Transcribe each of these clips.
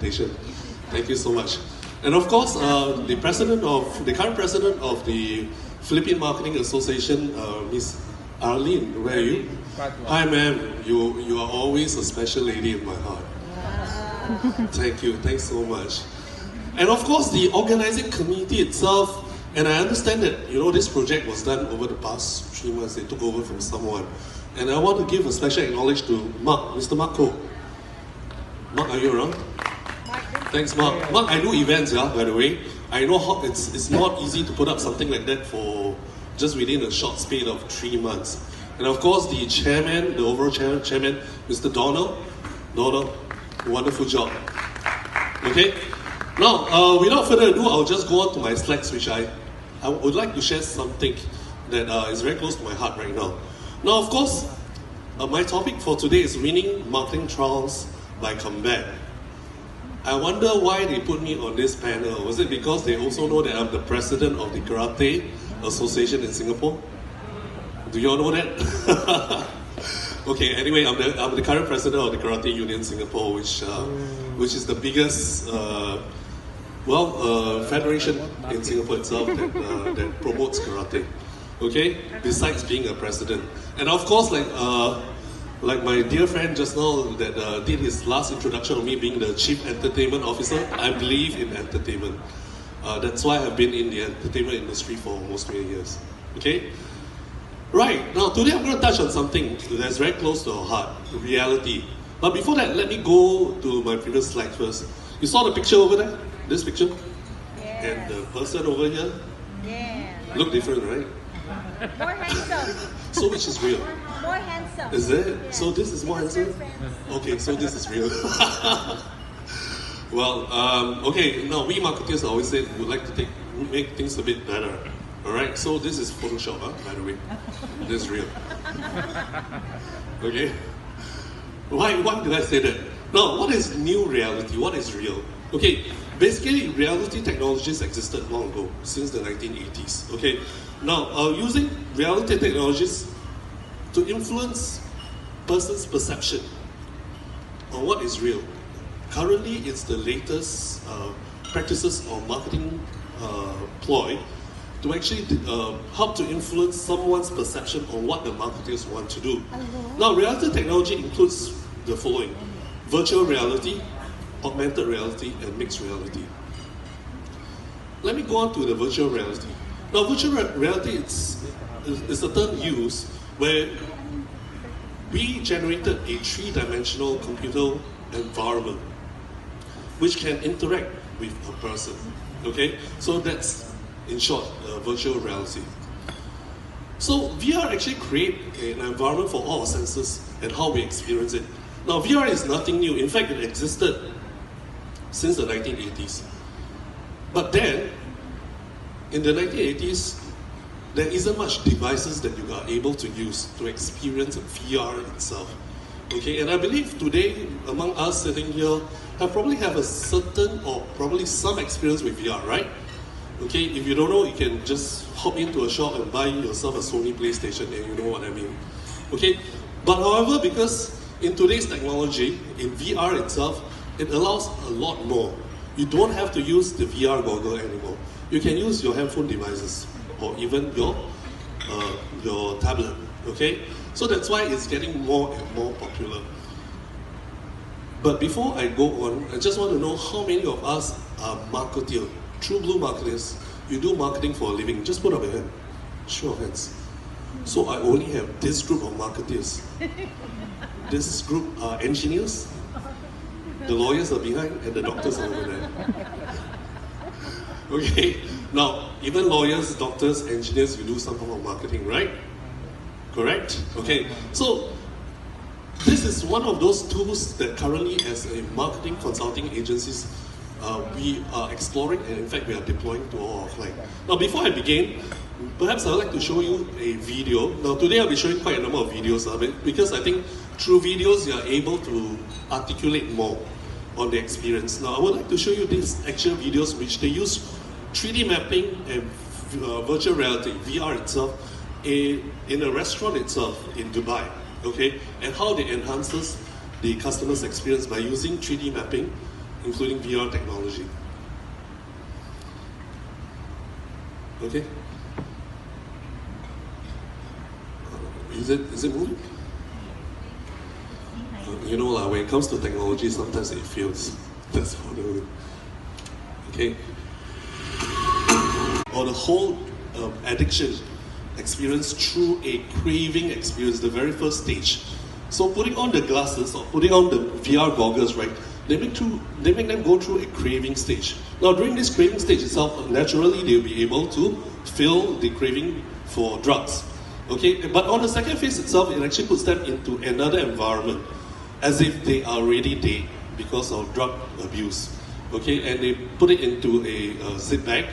presentation. Thank you so much. And of course, the current president of the Philippine Marketing Association, Miss Arlene, where are you? Hi ma'am, you are always a special lady in my heart. Thank you, thanks so much. And of course, the organizing committee itself, and I understand that this project was done over the past 3 months. They took over from someone. And I want to give a special acknowledgement to Mark, Mr. Mark Koh. Mark, are you around? Thanks, Mark. Mark, I do events, by the way. I know how it's not easy to put up something like that for just within a short span of 3 months. And of course, the chairman, the overall chairman, Mr. Donald, wonderful job. Okay? Now, without further ado, I'll just go on to my slides, which I would like to share something that is very close to my heart right now. Now, of course, my topic for today is winning marketing trials by comeback. I wonder why they put me on this panel. Was it because they also know that I'm the president of the Karate Association in Singapore? Do you all know that? Okay, anyway, I'm the current president of the Karate Union Singapore, which is the biggest federation in Singapore itself that promotes karate. Okay, besides being a president. And of course, like my dear friend just now that did his last introduction of me being the Chief Entertainment Officer, I believe in entertainment. That's why I've been in the entertainment industry for almost 20 years. Okay? Right, now today I'm going to touch on something that's very close to our heart, reality. But before that, let me go to my previous slide first. You saw the picture over there? This picture? Yes. And the person over here? Yeah. Look different, right? More handsome. So which is real? More handsome. Is it? Yeah. So this is more handsome? Okay, so this is real. Well, okay, now we marketers always say we would like to make things a bit better. Alright, so this is Photoshop, by the way. This is real. Okay? Why did I say that? Now, what is new reality? What is real? Okay, basically reality technologies existed long ago, since the 1980s. Okay, now using reality technologies to influence person's perception on what is real. Currently, it's the latest practices or marketing ploy to actually help to influence someone's perception on what the marketers want to do. Now, reality technology includes the following: virtual reality, augmented reality, and mixed reality. Let me go on to the virtual reality. Now, virtual reality is a term used where we generated a three-dimensional computer environment which can interact with a person. Okay, so that's in short virtual reality. So VR actually creates an environment for all our senses and how we experience it. Now, VR is nothing new. In fact, it existed since the 1980s. But then, in the 1980s, there isn't much devices that you are able to use to experience VR itself. Okay, and I believe today, among us sitting here, probably have a certain or probably some experience with VR, right? Okay, if you don't know, you can just hop into a shop and buy yourself a Sony PlayStation, and you know what I mean. Okay, but however, because in today's technology, in VR itself, it allows a lot more. You don't have to use the VR goggle anymore. You can use your handphone devices or even your tablet. Okay, so that's why it's getting more and more popular. But before I go on, I just want to know how many of us are marketeers, true blue marketers. You do marketing for a living. Just put up your hand. Show of hands. So I only have this group of marketeers. This group are engineers. The lawyers are behind and the doctors are over there. Okay, now even lawyers, doctors, engineers, you do some form of marketing, right? Correct? Okay, so this is one of those tools that currently as a marketing consulting agencies we are exploring, and in fact we are deploying to all our clients. Now before I begin, perhaps I would like to show you a video. Now today I'll be showing quite a number of videos of it because I think through videos you are able to articulate more on the experience. Now I would like to show you these actual videos which they use 3D mapping and virtual reality, VR itself, in a restaurant itself in Dubai, okay? And how it enhances the customer's experience by using 3D mapping including VR technology. Okay? Is it moving? You know, when it comes to technology, sometimes it fails. That's how the... Okay? Or the whole addiction experience through a craving experience, the very first stage. So putting on the glasses or putting on the VR goggles, right, they make them go through a craving stage. Now during this craving stage itself, naturally they'll be able to feel the craving for drugs. Okay, but on the second phase itself, it actually puts them into another environment, as if they are already dead because of drug abuse. Okay, and they put it into a zip bag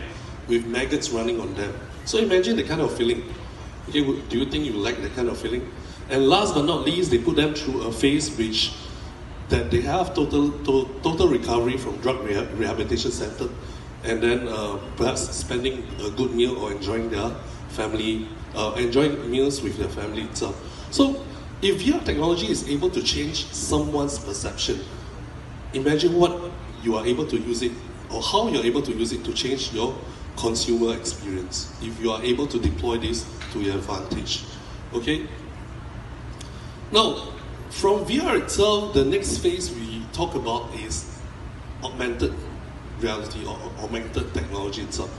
with maggots running on them. So imagine the kind of feeling. Okay, do you think you like that kind of feeling? And last but not least, they put them through a phase that they have total recovery from drug rehabilitation center, and then perhaps spending a good meal or enjoying their family, enjoying meals with their family itself. So if VR technology is able to change someone's perception, imagine what you are able to use it, or how you're able to use it to change your consumer experience, if you are able to deploy this to your advantage. Okay? Now, from VR itself, the next phase we talk about is augmented reality or augmented technology itself.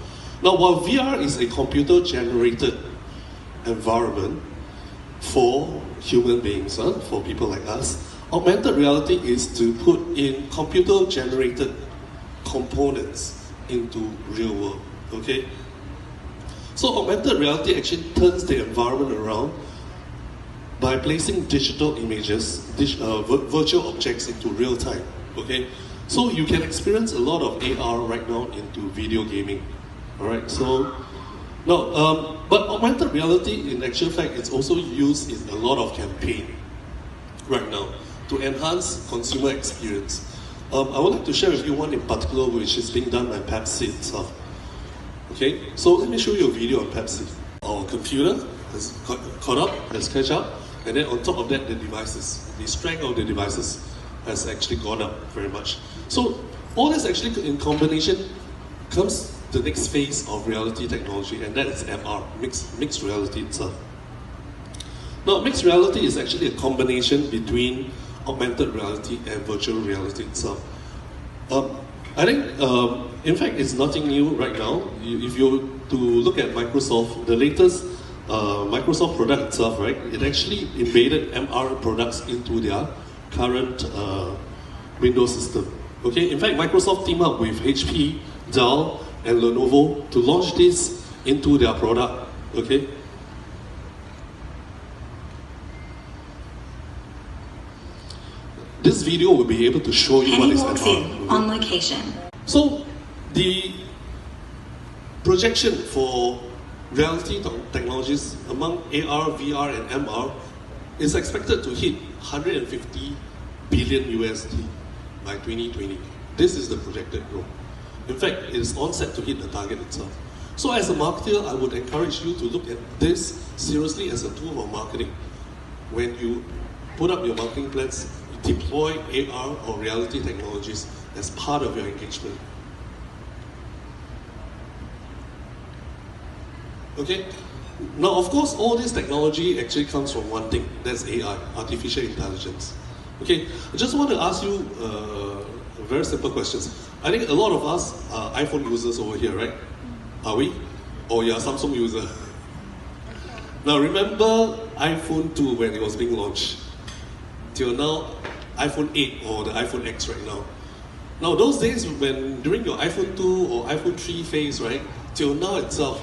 Now, while VR is a computer-generated environment for human beings, for people like us, augmented reality is to put in computer-generated components into real world. Okay? So augmented reality actually turns the environment around by placing digital images, virtual objects into real time. Okay? So you can experience a lot of AR right now into video gaming. Alright, so now, but augmented reality in actual fact is also used in a lot of campaign right now to enhance consumer experience. I would like to share with you one in particular which is being done by Pepsi itself. Okay, so let me show you a video on Pepsi. Our computer has caught up, has catch up, and then on top of that, the devices, the strength of the devices has actually gone up very much. So all this actually in combination comes the next phase of reality technology, and that is MR, mixed reality itself. Now, mixed reality is actually a combination between augmented reality and virtual reality itself. I think, in fact, it's nothing new right now. If you to look at Microsoft, the latest Microsoft product itself, right, it actually embedded MR products into their current Windows system. Okay, in fact, Microsoft teamed up with HP, Dell, and Lenovo to launch this into their product. Okay. This video will be able to show you what is MR. On location. So, the projection for reality technologies among AR, VR, and MR is expected to hit 150 billion USD by 2020. This is the projected growth. In fact, it is on set to hit the target itself. So as a marketer, I would encourage you to look at this seriously as a tool of marketing. When you put up your marketing plans, deploy AR or reality technologies as part of your engagement. Okay? Now, of course, all this technology actually comes from one thing, that's AI, artificial intelligence. Okay? I just want to ask you very simple questions. I think a lot of us are iPhone users over here, right? Are we? Or you're a Samsung user? Now, remember iPhone 2 when it was being launched? Till now, iPhone 8 or the iPhone X right now. Now, those days when during your iPhone 2 or iPhone 3 phase, right, till now itself,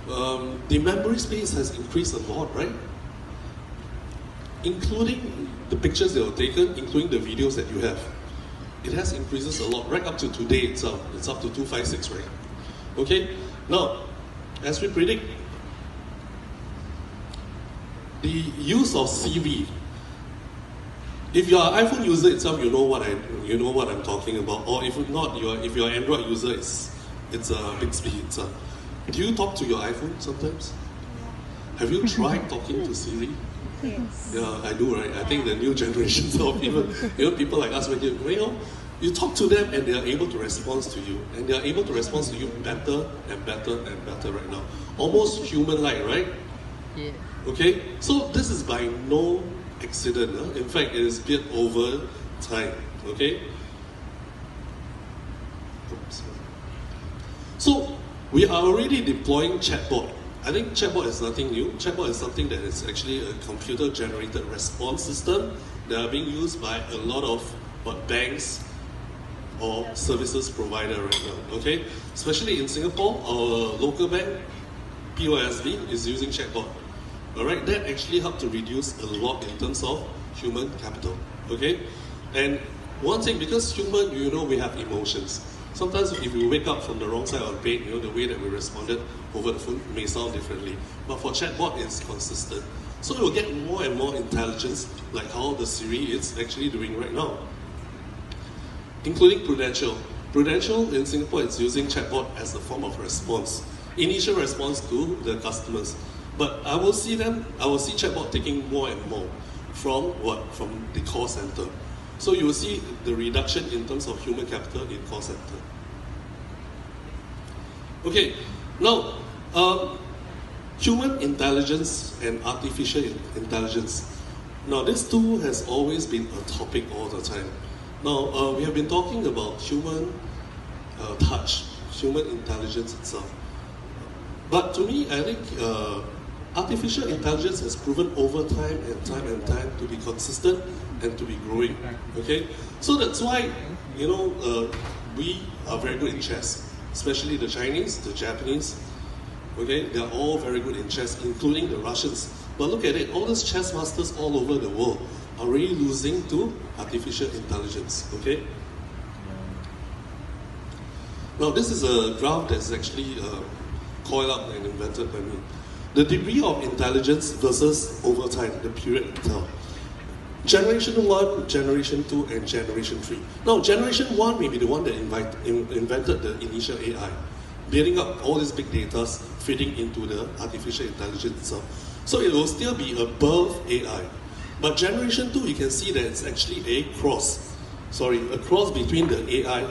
the memory space has increased a lot, right? Including the pictures that were taken, including the videos that you have. It has increases a lot, right up to today itself. It's up to 256, right? Okay? Now, as we predict, the use of CV. If you're an iPhone user itself, you know what I'm talking about. Or if not, if you're an Android user, it's a Bixby itself. Do you talk to your iPhone sometimes? Have you tried talking to Siri? Yes. Yeah, I do, right? I think the new generations of even people like us, you You talk to them and they are able to respond to you. And they are able to respond to you better and better and better right now. Almost human-like, right? Yeah. Okay? So this is by no accident. In fact, it is built over time. Okay? Oops. So we are already deploying chatbot. I think chatbot is nothing new. Chatbot is something that is actually a computer-generated response system that are being used by a lot of banks or services provider right now. Okay, especially in Singapore, our local bank, POSB, is using chatbot. All right, that actually helped to reduce a lot in terms of human capital. Okay, and one thing, because human, we have emotions. Sometimes if we wake up from the wrong side of the bed, the way that we responded over the phone may sound differently. But for chatbot, it's consistent. So it will get more and more intelligence, like how the Siri is actually doing right now. Including Prudential. Prudential in Singapore is using chatbot as a form of response. Initial response to the customers. But I will see chatbot taking more and more from what? From the call center. So you will see the reduction in terms of human capital in call center. Okay, now human intelligence and artificial intelligence. Now this too has always been a topic all the time. Now we have been talking about human touch, human intelligence itself. But to me, I think artificial intelligence has proven over time and time to be consistent and to be growing. Okay, so that's why we are very good in chess, especially the Chinese, the Japanese. Okay, they are all very good in chess, including the Russians. But look at it, all these chess masters all over the world are really losing to artificial intelligence. Okay. Now this is a graph that's actually coiled up and invented by me. The degree of intelligence versus over time, the period itself. Generation 1, Generation 2, and Generation 3. Now, Generation 1 may be the one that invented the initial AI, building up all these big data, feeding into the artificial intelligence itself. So it will still be above AI. But Generation 2, you can see that it's actually a cross between the AI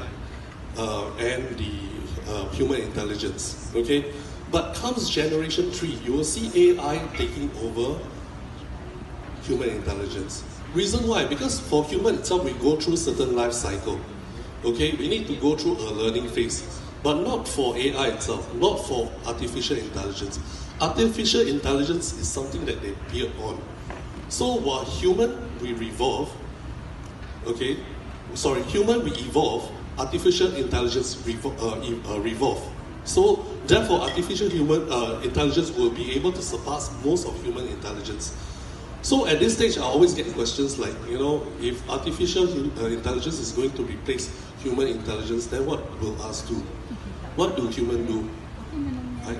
and the human intelligence. Okay? But comes Generation 3, you will see AI taking over human intelligence. Reason why? Because for human itself, we go through certain life cycle. Okay, we need to go through a learning phase, but not for AI itself, not for artificial intelligence. Artificial intelligence is something that they build on. So while human, we revolve. Okay, human we evolve, artificial intelligence revolve. So therefore, artificial human intelligence will be able to surpass most of human intelligence. So at this stage, I always get questions like, if artificial intelligence is going to replace human intelligence, then what will us do? What do humans do?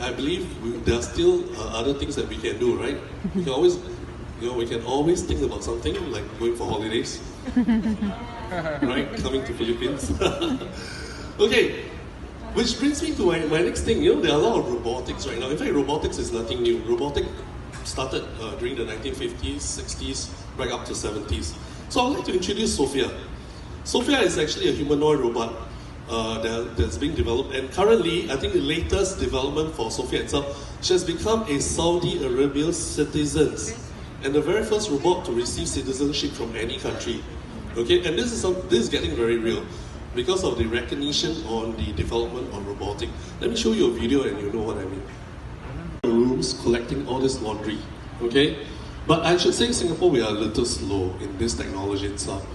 I believe there are still other things that we can do, right? We can always, we can always think about something like going for holidays, right? Coming to Philippines. Okay, which brings me to my next thing. There are a lot of robotics right now. In fact, robotics is nothing new. Robotics started during the 1950s, 60s, right up to 70s. So I'd like to introduce Sophia. Sophia is actually a humanoid robot that's being developed, and currently, I think the latest development for Sophia itself, she has become a Saudi Arabian citizen, and the very first robot to receive citizenship from any country. Okay, and this is getting very real because of the recognition on the development on robotic. Let me show you a video and you know what I mean. Rooms collecting all this laundry, okay? But I should say Singapore, we are a little slow in this technology itself.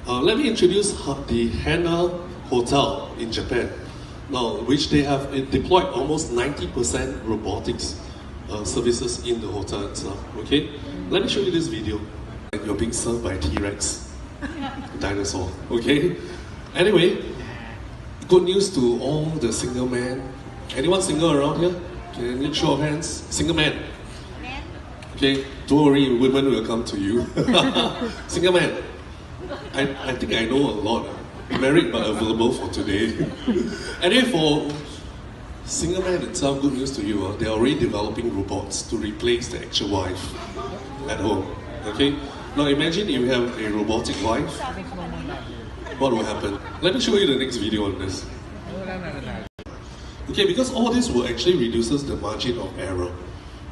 Let me introduce the Hana Hotel in Japan, now which they have deployed almost 90% robotics services in the hotel itself, okay? Let me show you this video. You're being served by T-Rex, dinosaur, okay? Anyway, good news to all the single men. Anyone single around here? Can you show of hands? Single man. Okay, don't worry, women will come to you. Single man. I think I know a lot. Married but available for today. Anyway, for single man itself, good news to you. They're already developing robots to replace the actual wife at home. Okay? Now imagine if you have a robotic wife. what will happen. Let me show you the next video on this. Okay, because all this will actually reduces the margin of error.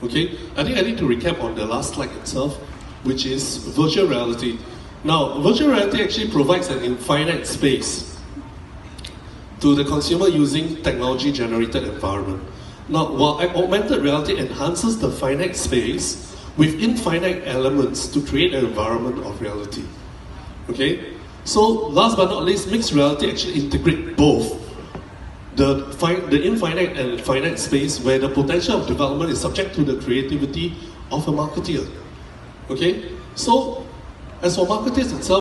Okay, I think I need to recap on the last slide itself, which is virtual reality. Now, virtual reality actually provides an infinite space to the consumer using technology-generated environment. Now, while augmented reality enhances the finite space with infinite elements to create an environment of reality. Okay? So, last but not least, mixed reality actually integrate both the infinite and finite space where the potential of development is subject to the creativity of a marketeer. Okay? So, as for marketers itself,